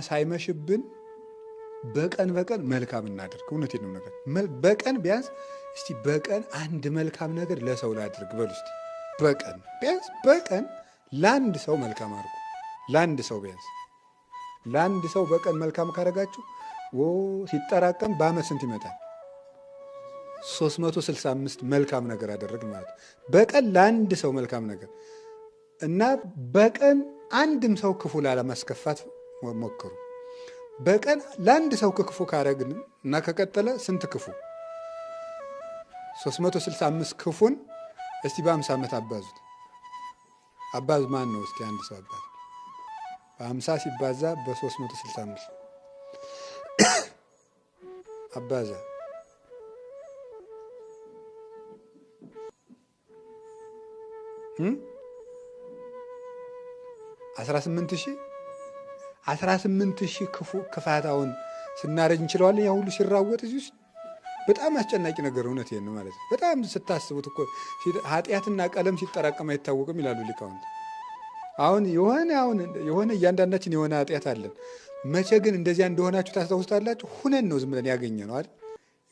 ሳይመሽብን በቀን መልካም እናድርግ። እውነቴን ነው ነገር በቀን ቢያንስ እስቲ በቀን አንድ መልካም ነገር ለሰው ላድርግ በሉ እስቲ። በቀን ቢያንስ በቀን ለአንድ ሰው መልካም አድርጉ። ለአንድ ሰው ቢያንስ ለአንድ ሰው በቀን መልካም ካደረጋችሁ ሲጠራቀም በአመት ስንት ይመጣል? 365 መልካም ነገር አደረግን ማለት ነው። በቀን ለአንድ ሰው መልካም ነገር እና በቀን አንድም ሰው ክፉ ላለማስከፋት ሞክሩ። በቀን ለአንድ ሰው ክፉ ካረግን እና ከቀጠለ ስንት ክፉ? 365 ክፉን እስቲ በ50 ዓመት አባዙት። አባዝ ማን ነው እስቲ? አንድ ሰው አባዝ በ50 ሲባዛ በ365 አባዛ 18,000 ክፉ ክፋታውን ስናረጅ እንችለዋለን። ያ ሁሉ ሲራወጥ እዚህ ውስጥ በጣም አስጨናቂ ነገር እውነቴን ነው ማለት ነው። በጣም ስታስቡት እኮ ኃጢአትና ቀለም ሲጠራቀም አይታወቅም ይላሉ ሊቃውንት። አሁን የሆነ እያንዳንዳችን የሆነ ኃጢአት አለን። መቼ ግን እንደዚያ እንደሆናችሁ ታስታውስታላችሁ? ሁነን ነው ዝም ብለን ያገኘ ነው አይደል?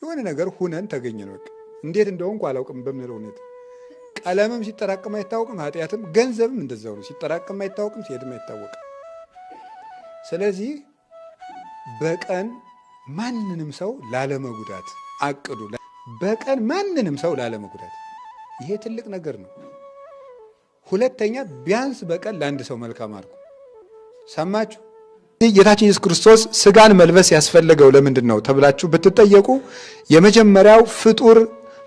የሆነ ነገር ሁነን ተገኘ ነው። በቃ እንዴት እንደሆንኩ አላውቅም በምንለው ሁኔታ ቀለምም ሲጠራቀም አይታወቅም፣ ኃጢአትም ገንዘብም እንደዛው ነው። ሲጠራቀም አይታወቅም፣ ሲሄድም አይታወቅም። ስለዚህ በቀን ማንንም ሰው ላለመጉዳት አቅዱ። በቀን ማንንም ሰው ላለመጉዳት፣ ይሄ ትልቅ ነገር ነው። ሁለተኛ ቢያንስ በቀን ለአንድ ሰው መልካም አድርጉ። ሰማችሁ? ጌታችን ኢየሱስ ክርስቶስ ስጋን መልበስ ያስፈለገው ለምንድን ነው ተብላችሁ ብትጠየቁ የመጀመሪያው ፍጡር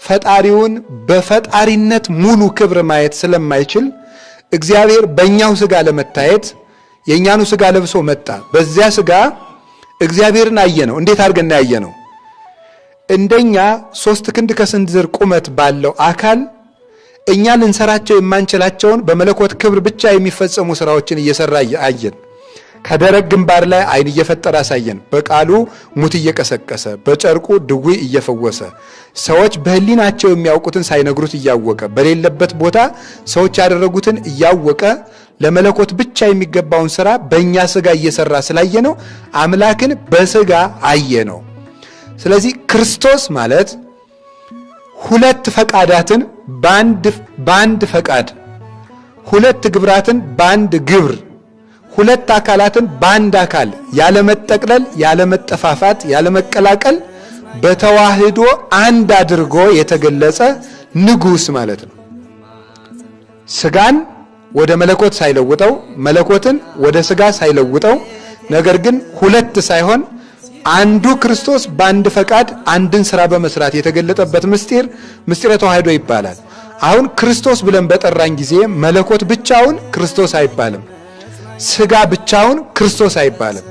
ፈጣሪውን በፈጣሪነት ሙሉ ክብር ማየት ስለማይችል እግዚአብሔር በእኛው ስጋ ለመታየት የእኛኑ ስጋ ለብሶ መጣ። በዚያ ስጋ እግዚአብሔርን አየነው። እንዴት አድርገን ያየነው? እንደኛ 3 ክንድ ከስንዝር ቁመት ባለው አካል እኛ ልንሰራቸው የማንችላቸውን በመለኮት ክብር ብቻ የሚፈጸሙ ስራዎችን እየሰራ አየን። ከደረቅ ግንባር ላይ ዓይን እየፈጠረ አሳየን። በቃሉ ሙት እየቀሰቀሰ፣ በጨርቁ ድውይ እየፈወሰ፣ ሰዎች በህሊናቸው የሚያውቁትን ሳይነግሩት እያወቀ፣ በሌለበት ቦታ ሰዎች ያደረጉትን እያወቀ ለመለኮት ብቻ የሚገባውን ስራ በእኛ ስጋ እየሰራ ስላየነው አምላክን በስጋ አየነው። ስለዚህ ክርስቶስ ማለት 2 ፈቃዳትን በአንድ ፈቃድ፣ 2 ግብራትን በአንድ ግብር፣ 2 አካላትን በአንድ አካል ያለመጠቅለል፣ ያለመጠፋፋት፣ ያለመቀላቀል በተዋህዶ አንድ አድርጎ የተገለጸ ንጉሥ ማለት ነው። ስጋን ወደ መለኮት ሳይለውጠው፣ መለኮትን ወደ ስጋ ሳይለውጠው፣ ነገር ግን 2 ሳይሆን አንዱ ክርስቶስ በአንድ ፈቃድ አንድን ስራ በመስራት የተገለጠበት ምስጢረ ተዋህዶ ይባላል። አሁን ክርስቶስ ብለን በጠራን ጊዜ መለኮት ብቻውን ክርስቶስ አይባልም፣ ስጋ ብቻውን ክርስቶስ አይባልም።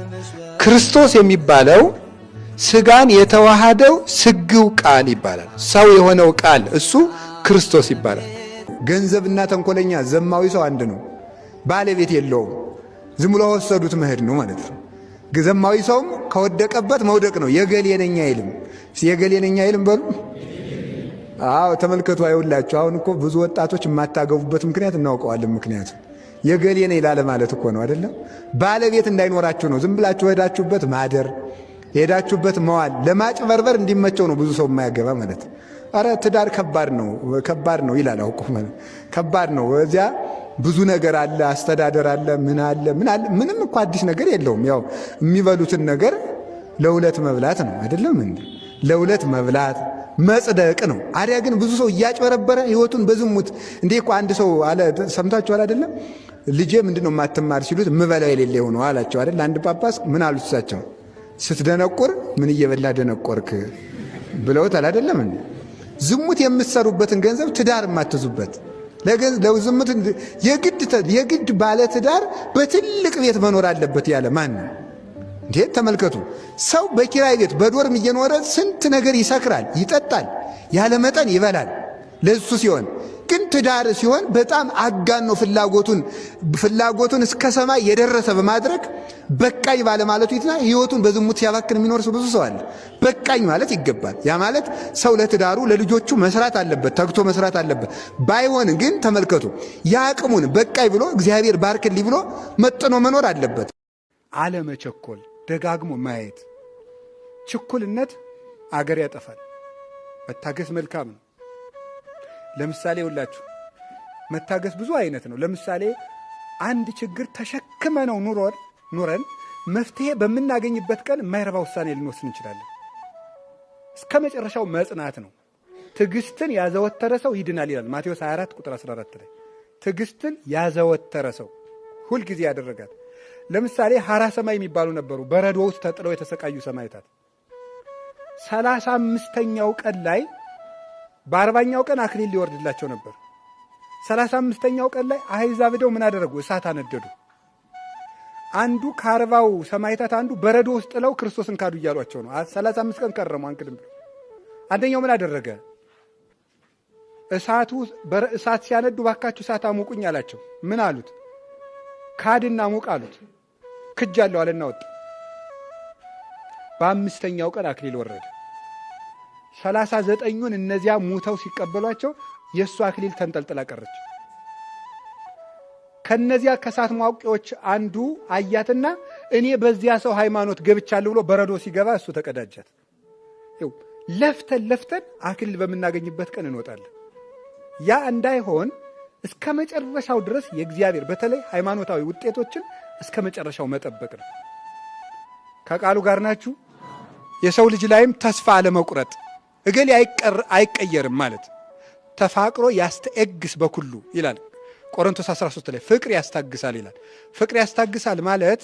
ክርስቶስ የሚባለው ስጋን የተዋሃደው ስግው ቃል ይባላል። ሰው የሆነው ቃል እሱ ክርስቶስ ይባላል። ገንዘብና ተንኮለኛ ዘማዊ ሰው አንድ ነው፣ ባለቤት የለውም። ዝም ብሎ ወሰዱት መሄድ ነው ማለት ነው። ዘማዊ ሰውም ከወደቀበት መውደቅ ነው። የገሌ ነኝ አይልም። የገሌ ነኝ አይልም በሉ። አዎ ተመልከቱ። አይውላችሁ አሁን እኮ ብዙ ወጣቶች የማታገቡበት ምክንያት እናውቀዋለን። ምክንያቱ የገሌ ነኝ ላለ ማለት እኮ ነው አይደለም። ባለቤት እንዳይኖራችሁ ነው። ዝም ብላችሁ ሄዳችሁበት ማደር፣ ሄዳችሁበት መዋል፣ ለማጭበርበር እንዲመቸው ነው ብዙ ሰው የማያገባ ማለት። አረ ትዳር ከባድ ነው ይላል። አውቁ ማለት ከባድ ነው። እዚያ ብዙ ነገር አለ፣ አስተዳደር አለ፣ ምን አለ። ምንም እኮ አዲስ ነገር የለውም። ያው የሚበሉትን ነገር ለሁለት መብላት ነው አይደለም እንዴ? ለሁለት መብላት መጽደቅ ነው። አዲያ ግን ብዙ ሰው እያጭበረበረ ህይወቱን በዝሙት እንዴ እኮ አንድ ሰው አለ፣ ሰምታችኋል አይደለም? ልጄ ምንድነው የማትማር ሲሉት ምበላው የሌለ ሆኖ አላቸው አይደል? አንድ ጳጳስ ምን አሉት እሳቸው? ስትደነቁር ምን እየበላ ደነቆርክ ብለውታል አይደለም እንዴ? ዝሙት የምትሰሩበትን ገንዘብ ትዳር የማትዙበት ለዝሙት የግድ ባለ ትዳር በትልቅ ቤት መኖር አለበት ያለ ማን ነው እንዴ? ተመልከቱ። ሰው በኪራይ ቤት በዶርም እየኖረ ስንት ነገር ይሰክራል፣ ይጠጣል፣ ያለ መጠን ይበላል። ለሱ ሲሆን ግን ትዳር ሲሆን በጣም አጋኖ ፍላጎቱን እስከ ሰማይ የደረሰ በማድረግ በቃኝ ባለ ማለቱ ይትና ህይወቱን በዝሙት ሲያባክን የሚኖር ሰው ብዙ ሰው አለ። በቃኝ ማለት ይገባል። ያ ማለት ሰው ለትዳሩ ለልጆቹ መስራት አለበት፣ ተግቶ መስራት አለበት። ባይሆን ግን ተመልከቱ፣ ያቅሙን በቃኝ ብሎ እግዚአብሔር ባርክልኝ ብሎ መጥኖ መኖር አለበት። አለመቸኮል፣ ደጋግሞ ማየት። ችኩልነት አገር ያጠፋል። መታገስ መልካም ነው። ለምሳሌ ሁላችሁ መታገስ ብዙ አይነት ነው። ለምሳሌ አንድ ችግር ተሸክመ ነው ኑረን መፍትሄ በምናገኝበት ቀን የማይረባ ውሳኔ ልንወስን እንችላለን። እስከ መጨረሻው መጽናት ነው። ትዕግስትን ያዘወተረ ሰው ይድናል ይላል ማቴዎስ 24 ቁጥር 14 ላይ። ትዕግስትን ያዘወተረ ሰው ሁልጊዜ ያደረጋት። ለምሳሌ ሐራ ሰማይ የሚባሉ ነበሩ፣ በረዶ ውስጥ ተጥለው የተሰቃዩ ሰማዕታት። 35ኛው ቀን ላይ በ40ኛው ቀን አክሊል ሊወርድላቸው ነበር። 35ኛው ቀን ላይ አሕዛብ ሄደው ምን አደረጉ? እሳት አነደዱ። አንዱ ከ40ው ሰማዕታት አንዱ በረዶ ውስጥ ጥለው ክርስቶስን ካዱ እያሏቸው ነው። 35 ቀን ከረሙ አንክድም ብሎ። አንደኛው ምን አደረገ? እሳት ሲያነዱ ባካችሁ እሳት አሙቁኝ አላቸው። ምን አሉት? ካድና ሙቅ አሉት። ክጃለሁ አለና ወጣ። በ5ኛው ቀን አክሊል ወረደ። 39ኙን እነዚያ ሙተው ሲቀበሏቸው የእሱ አክሊል ተንጠልጥላ ቀረች። ከነዚያ ከእሳት ማውቂዎች አንዱ አያትና እኔ በዚያ ሰው ሃይማኖት ገብቻለሁ ብሎ በረዶ ሲገባ እሱ ተቀዳጃት። ለፍተን አክሊል በምናገኝበት ቀን እንወጣለን። ያ እንዳይሆን እስከ መጨረሻው ድረስ የእግዚአብሔር በተለይ ሃይማኖታዊ ውጤቶችን እስከ መጨረሻው መጠበቅ ነው። ከቃሉ ጋር ናችሁ። የሰው ልጅ ላይም ተስፋ አለመቁረጥ፣ እገሌ አይቀየርም ማለት ተፋቅሮ ያስተኤግስ በኩሉ ይላል ቆሮንቶስ 13 ላይ። ፍቅር ያስታግሳል ይላል። ፍቅር ያስታግሳል ማለት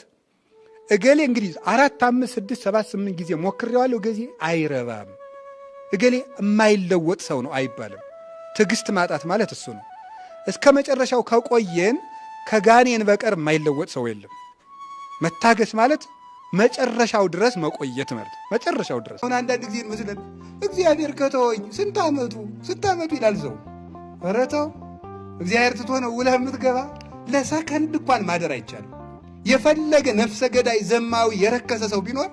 እገሌ እንግዲህ 4 5 6 7 8 ጊዜ ሞክሬዋለሁ እገሌ አይረባም፣ እገሌ የማይለወጥ ሰው ነው አይባልም። ትዕግስት ማጣት ማለት እሱ ነው። እስከ መጨረሻው ከቆየን ከጋኔን በቀር የማይለወጥ ሰው የለም። መታገስ ማለት መጨረሻው ድረስ መቆየት ማለት መጨረሻው ድረስ። አሁን አንዳንድ ጊዜ መስለን እግዚአብሔር ከተወኝ ስንት ዓመቱ ይላል ሰው። ኧረ ተው፣ እግዚአብሔር ትቶ ነው ውለህ የምትገባ? ለሰከንድ እንኳን ማደር አይቻልም። የፈለገ ነፍሰ ገዳይ ዘማዊ የረከሰ ሰው ቢኖር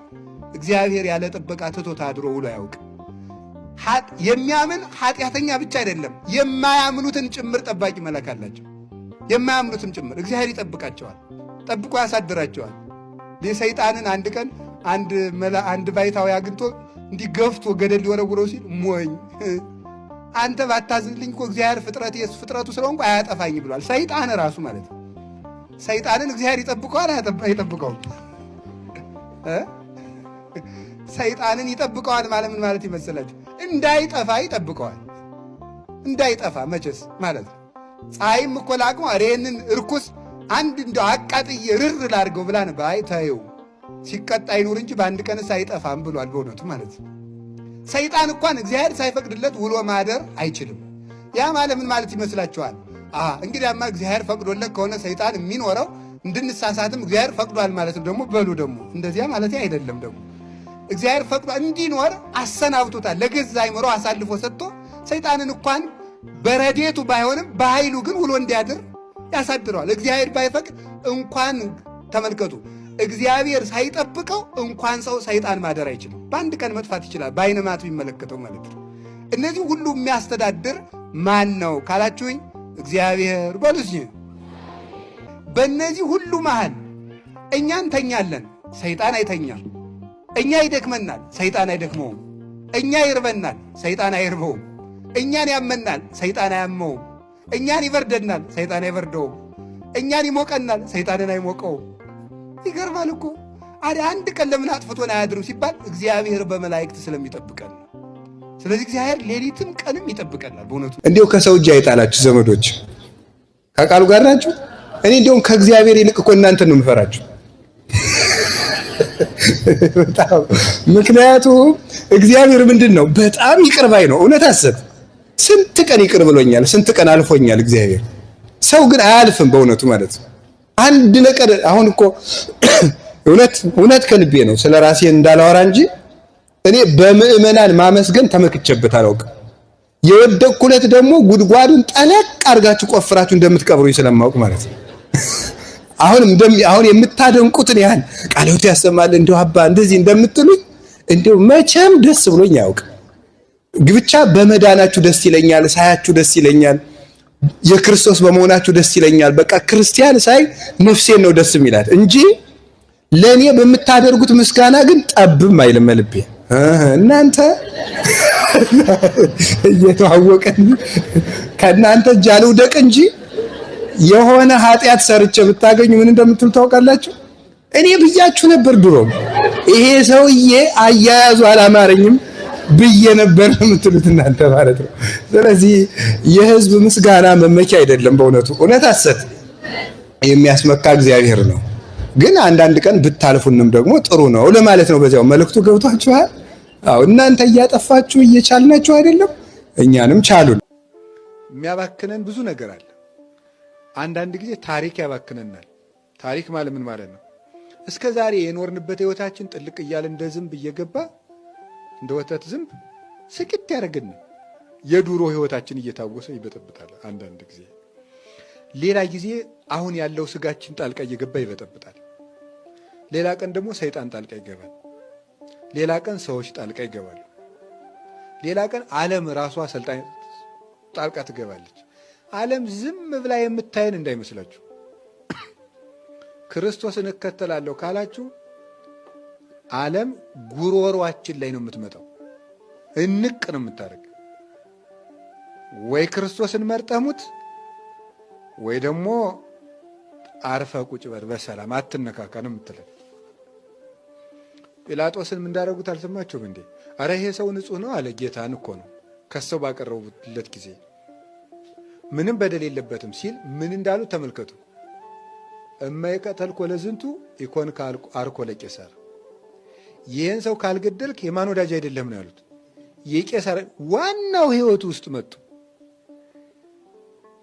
እግዚአብሔር ያለ ጥበቃ ትቶ ታድሮ ውሎ ያውቅ። የሚያምን ኃጢአተኛ ብቻ አይደለም፣ የማያምኑትን ጭምር ጠባቂ መላክ አላቸው። የማያምኑትን ጭምር እግዚአብሔር ይጠብቃቸዋል፣ ጠብቆ ያሳድራቸዋል። ሰይጣንን አንድ ቀን አንድ ባይታዊ አግኝቶ እንዲገፍቶ ገደል ሊወረውረው ሲል ሞኝ አንተ ባታዝንልኝ እኮ እግዚአብሔር ፍጥረቱ ስለሆንኩ አያጠፋኝ ብሏል። ሰይጣን ራሱ ማለት ነው። ሰይጣንን እግዚአብሔር ይጠብቀዋል አይጠብቀውም? ሰይጣንን ይጠብቀዋል ማለት ምን ማለት ይመስላችሁ? እንዳይጠፋ ይጠብቀዋል። እንዳይጠፋ መቼስ ማለት ነው። ፀሐይም እኮ ላቅሞ ይህንን እርኩስ አንድ እንደው አቃጥዬ ርር ላድርገው ብላ ነበር። አይ ተይው ሲቀጣ ይኑር እንጂ በአንድ ቀንስ አይጠፋም ብሏል። በእውነቱ ማለት ነው። ሰይጣን እንኳን እግዚአብሔር ሳይፈቅድለት ውሎ ማደር አይችልም። ያ ማለት ምን ማለት ይመስላችኋል? እንግዲያማ እግዚአብሔር ፈቅዶለት ከሆነ ሰይጣን የሚኖረው እንድንሳሳትም እግዚአብሔር ፈቅዷል ማለት ነው። ደግሞ በሉ ደግሞ እንደዚያ ማለት አይደለም። ደግሞ እግዚአብሔር ፈቅዶ እንዲኖር አሰናብቶታል። ለገዛ አይምሮ አሳልፎ ሰጥቶ ሰይጣንን እንኳን በረዴቱ ባይሆንም በኃይሉ ግን ውሎ እንዲያድር ያሳድረዋል። እግዚአብሔር ባይፈቅድ እንኳን ተመልከቱ፣ እግዚአብሔር ሳይጠብቀው እንኳን ሰው ሰይጣን ማደር አይችልም። በአንድ ቀን መጥፋት ይችላል፣ በዓይነ ማቱ ቢመለከተው ማለት ነው። እነዚህ ሁሉ የሚያስተዳድር ማን ነው ካላችሁኝ፣ እግዚአብሔር በሉኝ። በእነዚህ ሁሉ መሃል እኛ እንተኛለን፣ ሰይጣን አይተኛም። እኛ ይደክመናል፣ ሰይጣን አይደክመውም። እኛ ይርበናል፣ ሰይጣን አይርበውም። እኛን ያመናል፣ ሰይጣን አያመውም። እኛን ይበርደናል፣ ሰይጣን አይበርደውም። እኛን ይሞቀናል፣ ሰይጣንን አይሞቀውም። ይገርማል እኮ። አንድ ቀን ለምን አጥፍቶን አያድርም ሲባል እግዚአብሔር በመላእክት ስለሚጠብቀን። ስለዚህ እግዚአብሔር ሌሊትም ቀንም ይጠብቀናል። በእውነቱ እንዲሁ ከሰው እጅ አይጣላችሁ ዘመዶች። ከቃሉ ጋር ናችሁ። እኔ እንዲሁም ከእግዚአብሔር ይልቅ እኮ እናንተን ነው የምፈራችሁ። ምክንያቱም እግዚአብሔር ምንድን ነው? በጣም ይቅር ባይ ነው። እውነት አሰብ ስንት ቀን ይቅር ብሎኛል፣ ስንት ቀን አልፎኛል እግዚአብሔር። ሰው ግን አያልፍም በእውነቱ ማለት ነው። አንድ ነገር አሁን እኮ እውነት ከልቤ ነው ስለ ራሴ እንዳላወራ እንጂ እኔ በምእመናን ማመስገን ተመክቼበት አላውቅም። የወደቅኩለት ደግሞ ጉድጓዱን ጠለቅ አድርጋችሁ ቆፍራችሁ እንደምትቀብሩኝ ስለማውቅ ማለት ነው። አሁን የምታደንቁትን ያህል ቃለ ሕይወት ያሰማል እንደው አባ እንደዚህ እንደምትሉኝ እንደው መቼም ደስ ብሎኝ አያውቅም። ብቻ በመዳናችሁ ደስ ይለኛል፣ ሳያችሁ ደስ ይለኛል፣ የክርስቶስ በመሆናችሁ ደስ ይለኛል። በቃ ክርስቲያን ሳይ ነፍሴን ነው ደስ የሚላት እንጂ ለኔ በምታደርጉት ምስጋና ግን ጠብም አይልም ልቤ። እናንተ እየተዋወቀን ከእናንተ ጃለው ደቅ እንጂ የሆነ ኃጢአት ሰርቼ ብታገኙ ምን እንደምትሉ ታውቃላችሁ? እኔ ብያችሁ ነበር ድሮም ይሄ ሰውዬ አያያዙ አላማረኝም ብዬ ነበር የምትሉት እናንተ ማለት ነው። ስለዚህ የህዝብ ምስጋና መመኪያ አይደለም። በእውነቱ እውነት ሐሰት የሚያስመካ እግዚአብሔር ነው። ግን አንዳንድ ቀን ብታልፉንም ደግሞ ጥሩ ነው ለማለት ነው። በዚያው መልእክቱ ገብቷችኋል? አዎ እናንተ እያጠፋችሁ እየቻልናችሁ አይደለም፣ እኛንም ቻሉን። የሚያባክነን ብዙ ነገር አለ። አንዳንድ ጊዜ ታሪክ ያባክነናል። ታሪክ ማለት ምን ማለት ነው? እስከ ዛሬ የኖርንበት ህይወታችን ጥልቅ እያለ እንደ ዝንብ እየገባ እንደ ወተት ዝንብ ስቅት ያደርግን። የዱሮ ህይወታችን እየታወሰ ይበጠብጣል አንዳንድ ጊዜ። ሌላ ጊዜ አሁን ያለው ስጋችን ጣልቃ እየገባ ይበጠብጣል። ሌላ ቀን ደግሞ ሰይጣን ጣልቃ ይገባል። ሌላ ቀን ሰዎች ጣልቃ ይገባሉ። ሌላ ቀን ዓለም ራሷ ሰልጣን ጣልቃ ትገባለች። ዓለም ዝም ብላ የምታየን እንዳይመስላችሁ። ክርስቶስን እከተላለሁ ካላችሁ ዓለም ጉሮሯችን ላይ ነው የምትመጣው። እንቅ ነው የምታደርግ። ወይ ክርስቶስን መርጠሙት ወይ ደግሞ አርፈ ቁጭ በር በሰላም አትነካካ ነው የምትለን። ጲላጦስን ምን እንዳደረጉት አልሰማችሁም እንዴ? አረ ይሄ ሰው ንጹሕ ነው አለ። ጌታን እኮ ነው ከሰው ባቀረቡለት ጊዜ ምንም በደል የለበትም ሲል ምን እንዳሉ ተመልከቱ። እማይቀተልኮ ለዝንቱ ኢኮን አርኮ ለቄሳር፣ ይህን ሰው ካልገደልክ የማን ወዳጅ አይደለም ነው ያሉት። የቄሳር ዋናው ህይወቱ ውስጥ መጡ።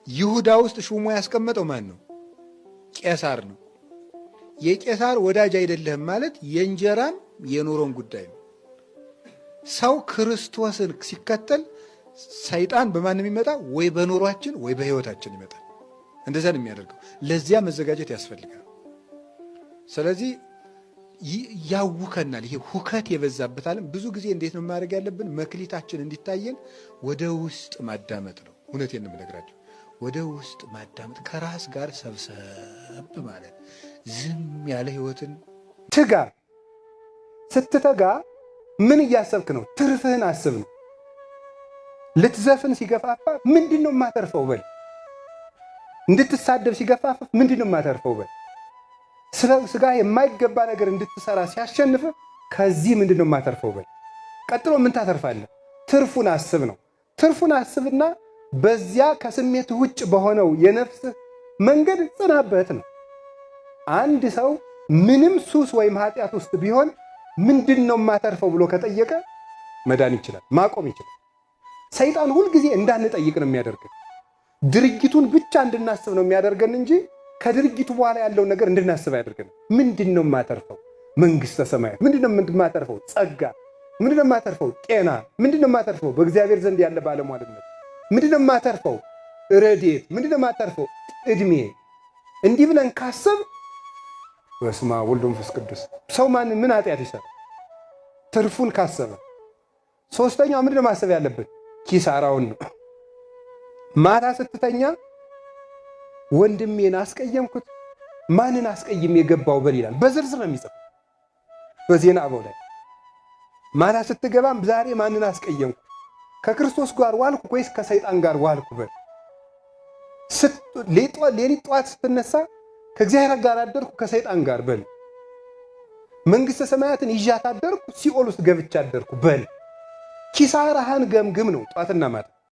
ይሁዳ ውስጥ ሹሞ ያስቀመጠው ማን ነው? ቄሳር ነው። የቄሳር ወዳጅ አይደለም ማለት የእንጀራም የኑሮን ጉዳይ ነው። ሰው ክርስቶስን ሲከተል ሰይጣን በማን የሚመጣ? ወይ በኑሯችን ወይ በህይወታችን ይመጣል። እንደዛ ነው የሚያደርገው። ለዚያ መዘጋጀት ያስፈልጋል። ስለዚህ ያውከናል። ይሄ ሁከት የበዛበት ዓለም ብዙ ጊዜ እንዴት ነው ማድረግ ያለብን? መክሊታችን እንዲታየን ወደ ውስጥ ማዳመጥ ነው። እውነቴን ነው የምነግራቸው። ወደ ውስጥ ማዳመጥ፣ ከራስ ጋር ሰብሰብ ማለት፣ ዝም ያለ ህይወትን ትጋ። ስትተጋ ምን እያሰብክ ነው? ትርፍህን አስብ ነው። ልትዘፍን ሲገፋፋ ምንድነው የማተርፈው በል። እንድትሳደብ ሲገፋፋ ምንድነው የማተርፈው በል። ስጋ የማይገባ ነገር እንድትሰራ ሲያሸንፍ ከዚህ ምንድነው የማተርፈው በል። ቀጥሎ ምን ታተርፋለህ? ትርፉን አስብ ነው። ትርፉን አስብና በዚያ ከስሜት ውጭ በሆነው የነፍስ መንገድ ጽናበት ነው። አንድ ሰው ምንም ሱስ ወይም ኃጢአት ውስጥ ቢሆን ምንድነው የማተርፈው ብሎ ከጠየቀ መዳን ይችላል፣ ማቆም ይችላል። ሰይጣን ሁልጊዜ እንዳንጠይቅ ነው የሚያደርገን። ድርጊቱን ብቻ እንድናስብ ነው የሚያደርገን እንጂ ከድርጊቱ በኋላ ያለውን ነገር እንድናስብ አያደርገን። ምንድነው የማተርፈው? መንግስተ ሰማያት። ምንድነው የማተርፈው? ጸጋ። ምንድነው የማተርፈው? ጤና። ምንድነው የማተርፈው? በእግዚአብሔር ዘንድ ያለ ባለሟልነት። ምንድነው የማተርፈው? ረድኤት። ምንድነው የማተርፈው? እድሜ። እንዲህ ብለን ካሰብ በስመ አብ ወወልድ ወመንፈስ ቅዱስ ሰው ምን ኃጢአት ይሰራል? ትርፉን ካሰበ። ሶስተኛው ምንድነው ማሰብ ያለብን? ኪሳራውን ነው። ማታ ስትተኛ ወንድሜን አስቀየምኩት፣ ማንን አስቀይም የገባው በል ይላል። በዝርዝር ነው የሚጽፈው በዜና አበው ላይ። ማታ ስትገባም ዛሬ ማንን አስቀየምኩ፣ ከክርስቶስ ጋር ዋልኩ ወይስ ከሰይጣን ጋር ዋልኩ በል። ሌሊት ጠዋት ስትነሳ ከእግዚአብሔር ጋር አደርኩ ከሰይጣን ጋር በል። መንግስተ ሰማያትን ይዣት አደርኩ ሲኦል ውስጥ ገብቻ አደርኩ በል። ኪሳራህን ገምግም ነው ጧትና ማታ።